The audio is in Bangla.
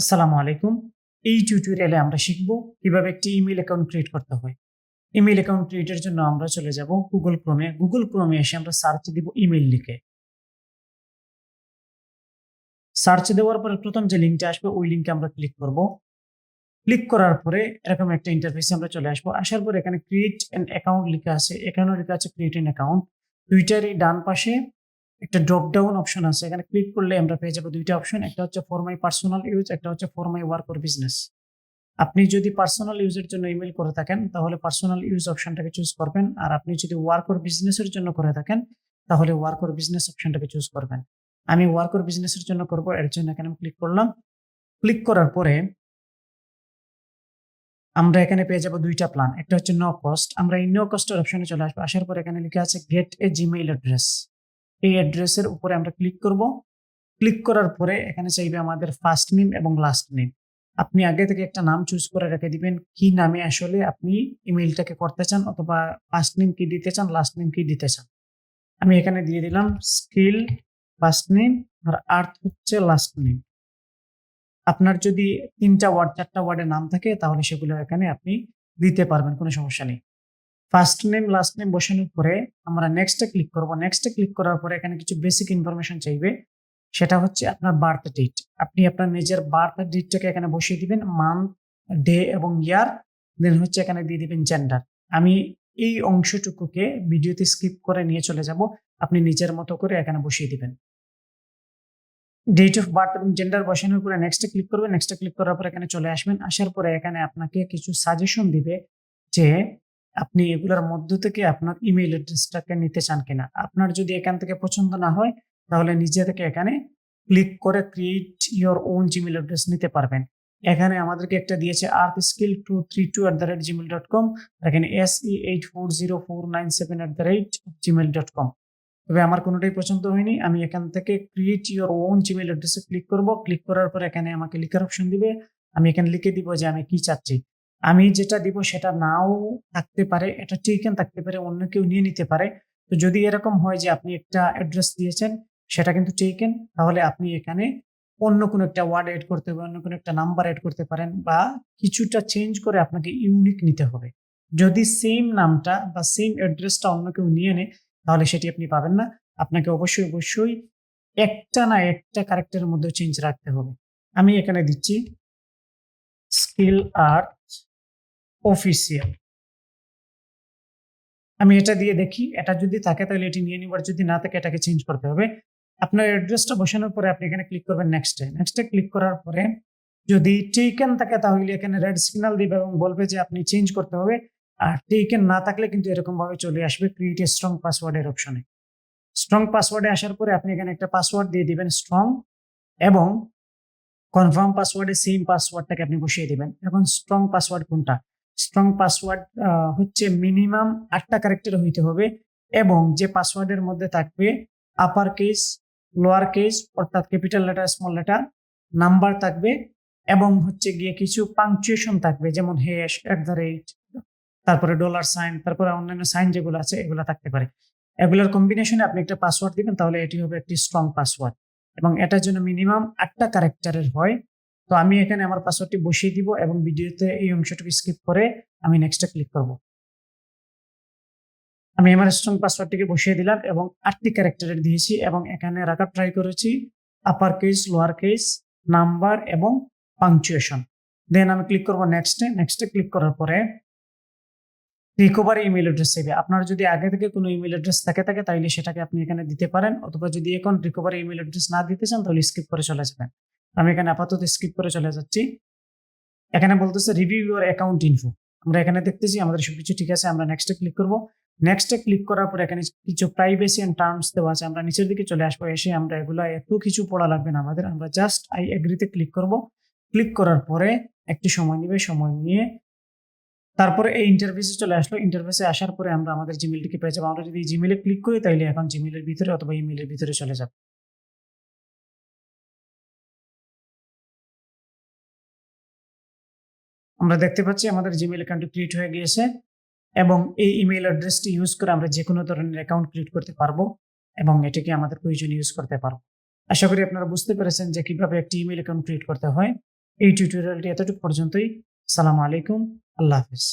আসসালামু আলাইকুম। এই টিউটোরিয়ালে আমরা শিখব কিভাবে একটি ইমেইল অ্যাকাউন্ট ক্রিয়েট করতে হয়। ইমেইল অ্যাকাউন্ট ক্রিয়েটের জন্য আমরা চলে যাব Google Chrome এ। Google Chrome এ এসে আমরা সার্চ দিব ইমেইল লিখে। সার্চ দেওয়ার পরে প্রথম যে লিঙ্কটা আসবে ওই লিঙ্কে আমরা ক্লিক করব। ক্লিক করার পরে এরকম একটা ইন্টারফেসে আমরা চলে আসবো। আসার পরে এখানে ক্রিয়েট অ্যান অ্যাকাউন্ট লেখা আছে। এখানেও লেখা আছে ক্রিয়েট অ্যান অ্যাকাউন্ট। দুইটারই ডান পাশে একটা ড্রপ ডাউন অপশন আছে। এখানে ক্লিক করলে আমরা পেয়ে যাব দুইটা অপশন। একটা হচ্ছে ফর মাই পার্সোনাল ইউজ, একটা হচ্ছে for my work or business. আপনি যদি পার্সোনাল ইউজের জন্য ইমেইল করে থাকেন তাহলে পার্সোনাল ইউজ অপশনটাকে চুজ করবেন, আর আপনি যদি ওয়ার্ক অর বিজনেসের জন্য করে থাকেন তাহলে ওয়ার্ক অর বিজনেস অপশনটাকে চুজ করবেন। আমি ওয়ার্ক অর বিজনেসের জন্য করব, এর জন্য এখানে আমি ক্লিক করলাম। ক্লিক করার পরে আমরা এখানে পেয়ে যাব দুইটা প্ল্যান। একটা হচ্ছে নো কস্ট। আমরা এই নো কস্টের অপশনে চলে আসবো। আসার পর এখানে লেখা আছে গেট এ জিমেইল অ্যাড্রেস। এই অ্যাড্রেসের উপরে আমরা ক্লিক করব। ক্লিক করার পরে এখানে চাইবে আমাদের ফার্স্ট নেম এবং লাস্ট নেম। আপনি আগে থেকে একটা নাম চুজ করে রেখে দিবেন, কি নামে আসলে আপনি ইমেইলটাকে করতে চান, অথবা ফার্স্ট নেম কি দিতে চান, লাস্ট নেম কি দিতে চান। আমি এখানে দিয়ে দিলাম স্কিল ফার্স্ট নেম, আর আর্থ হচ্ছে লাস্ট নেম। আপনার যদি ৩টা ওয়ার্ড ৪টা ওয়ার্ডের নাম থাকে তাহলে সেগুলো এখানে আপনি দিতে পারবেন, কোনো সমস্যা নেই। ফার্স্ট নেম লাস্ট নেম বসানোর পরে আমরা নেক্সটে ক্লিক করব। নেক্সটে ক্লিক করার পরে এখানে কিছু বেসিক ইনফরমেশন চাইবে। সেটা হচ্ছে আপনার বার্থ ডেট। আপনি আপনার নিজের বার্থ ডেটটাকে এখানে বসিয়ে দিবেন, মান্থ, ডে এবং ইয়ার। দেন হচ্ছে এখানে দিয়ে দিবেন জেন্ডার। আমি এই অংশটুকুকে ভিডিওতে স্কিপ করে নিয়ে চলে যাব, আপনি নিজের মতো করে এখানে বসিয়ে দিবেন। ডেট অফ বার্থ এবং জেন্ডার বসানোর পরে নেক্সটে ক্লিক করবেন। নেক্সটে ক্লিক করার পরে এখানে চলে আসবেন। আসার পরে এখানে আপনাকে কিছু সাজেশন দিবে যে আপনি এগুলোর মধ্য থেকে আপনার ইমেইল অ্যাড্রেসটাকে নিতে চান কিনা। আপনার যদি এখান থেকে পছন্দ না হয় তাহলে নিজে থেকে এখানে ক্লিক করে create your own Gmail address নিতে পারবেন। এখানে আমাদেরকে একটা দিয়েছে arthskill232@gmail.com, আর এখানে se840497@gmail.com। তবে আমার কোনোটাই পছন্দ হয়নি। আমি এখান থেকে ক্রিয়েট ইওর ওন জিমেইল অ্যাড্রেসে ক্লিক করব। ক্লিক করার পর এখানে আমাকে লিখার অপশন দিবে। আমি এখানে লিখে দিব যে আমি কি চাচ্ছি। আমি যেটা দিব সেটা নাও থাকতে পারে, এটা টেকেন থাকতে পারে, অন্য কেউ নিয়ে নিতে পারে। তো যদি এরকম হয় যে আপনি একটা অ্যাড্রেস দিয়েছেন সেটা কিন্তু টেকেন, তাহলে আপনি এখানে অন্য কোনো একটা ওয়ার্ড এড করতে পারেন, অন্য কোনো একটা নাম্বার এড করতে পারেন, বা কিছুটা চেঞ্জ করে আপনাকে ইউনিক নিতে হবে। যদি সেম নামটা বা সেম অ্যাড্রেসটা অন্য কেউ নিয়ে নেয় তাহলে সেটি আপনি পাবেন না। আপনাকে অবশ্যই একটা না একটা ক্যারেক্টারের মধ্যে চেঞ্জ রাখতে হবে। আমি এখানে দিচ্ছি স্কিল আর্ট অফিসিয়াল। আমি এটা দিয়ে দেখি, এটা যদি থাকে তাহলে এটি নিয়ে নিব, আর যদি না থাকে এটাকে চেঞ্জ করতে হবে। আপনার অ্যাড্রেসটা বসানোর পরে আপনি এখানে ক্লিক করবেন নেক্সটে। নেক্সটে ক্লিক করার পরে যদি টেকেন থাকে তাহলে এখানে রেড সিগন্যাল দিবে এবং বলবে যে আপনি চেঞ্জ করতে হবে। আর টেকেন না থাকলে কিন্তু এরকম ভাবে চলে আসবে ক্রিয়েট এ স্ট্রং পাসওয়ার্ড এর অপশনে। স্ট্রং পাসওয়ার্ডে আসার পরে আপনি এখানে একটা পাসওয়ার্ড দিয়ে দিবেন স্ট্রং, এবং কনফার্ম পাসওয়ার্ডে সেম পাসওয়ার্ডটাকে আপনি বসিয়ে দিবেন। এখন স্ট্রং পাসওয়ার্ড কোনটা? স্ট্রং পাসওয়ার্ড হচ্ছে মিনিমাম 8টা ক্যারেক্টার হইতে হবে, এবং যে পাসওয়ার্ডের মধ্যে থাকবে আপার কেস, লোয়ার কেস অর্থাৎ capital letter, small letter, number থাকবে, এবং হচ্ছে গিয়ে কিছু পাংচুয়েশন থাকবে, যেমন হ্যাশ, @ তারপরে ডলার সাইন, তারপরে অন্যান্য সাইন যেগুলো আছে এগুলো থাকতে পারে। এগুলোর কম্বিনেশনে আপনি একটা পাসওয়ার্ড দিবেন, তাহলে এটি হবে একটি স্ট্রং পাসওয়ার্ড, এবং এটার জন্য মিনিমাম 8টা ক্যারেক্টারের হয়। তো আমি এখানে আমার পাসওয়ার্ডটি বসিয়ে দিব, এবং ভিডিওতে এই অংশটুকু স্কিপ করে আমি নেক্সটে ক্লিক করব। আমি আমার স্ট্রং পাসওয়ার্ডটিকে বসিয়ে দিলাম এবং 8টি ক্যারেক্টারের দিয়েছি, এবং এখানে রাখার ট্রাই করেছি upper case, lower case, number এবং পাংচুয়েশন। দেন আমি ক্লিক করব নেক্সটে। নেক্সটে ক্লিক করার পরে রিকভারি ইমেইল অ্যাড্রেস চাইবে। আপনার যদি আগে থেকে কোনো ইমেইল অ্যাড্রেস থাকে তাইলে সেটাকে আপনি এখানে দিতে পারেন, অথবা যদি এখন রিকভারি ইমেইল অ্যাড্রেস না দিতে চান তাহলে স্কিপ করে চলে যাবেন। আমি এখানে আপাতত স্কিপ করে চলে যাচ্ছি। এখানে বলতেছে রিভিউ ইউর অ্যাকাউন্ট ইনফো। আমরা এখানে দেখতেছি আমাদের সবকিছু ঠিক আছে। আমরা নেক্সটে ক্লিক করব। নেক্সটে ক্লিক করার পর এখানে কিছু প্রাইভেসি এন্ড টার্মস দেওয়া আছে। আমরা নিচের দিকে চলে আসবো। এসে আমরা এগুলা এত কিছু পড়া লাগবে না আমাদের। আমরা জাস্ট আই এগ্রিতে ক্লিক করব। ক্লিক করার পরে একটু সময় নিবে। সময় নিয়ে তারপরে এই ইন্টারফেসে চলে আসলো। ইন্টারফেসে আসার পরে আমরা আমাদের জিমেইলটিকে পেয়ে যাবো। আমরা যদি জিমেইলে ক্লিক করি তাইলে এখন জিমেইলের ভিতরে অথবা ইমেইলের ভিতরে চলে যাবে। আমরা দেখতে পাচ্ছি আমাদের জিমেইল অ্যাকাউন্টটি ক্রিয়েট হয়ে গিয়েছে, এবং এই ইমেইল অ্যাড্রেসটি ইউজ করে আমরা যেকোনো ধরনের অ্যাকাউন্ট ক্রিয়েট করতে পারবো, এবং এটিকে আমাদের প্রয়োজনে ইউজ করতে পারবো। আশা করি আপনারা বুঝতে পেরেছেন যে কিভাবে একটি ইমেইল অ্যাকাউন্ট ক্রিয়েট করতে হয়। এই টিউটোরিয়ালটি এতটুকু পর্যন্তই। আসসালামু আলাইকুম, আল্লাহ হাফেজ।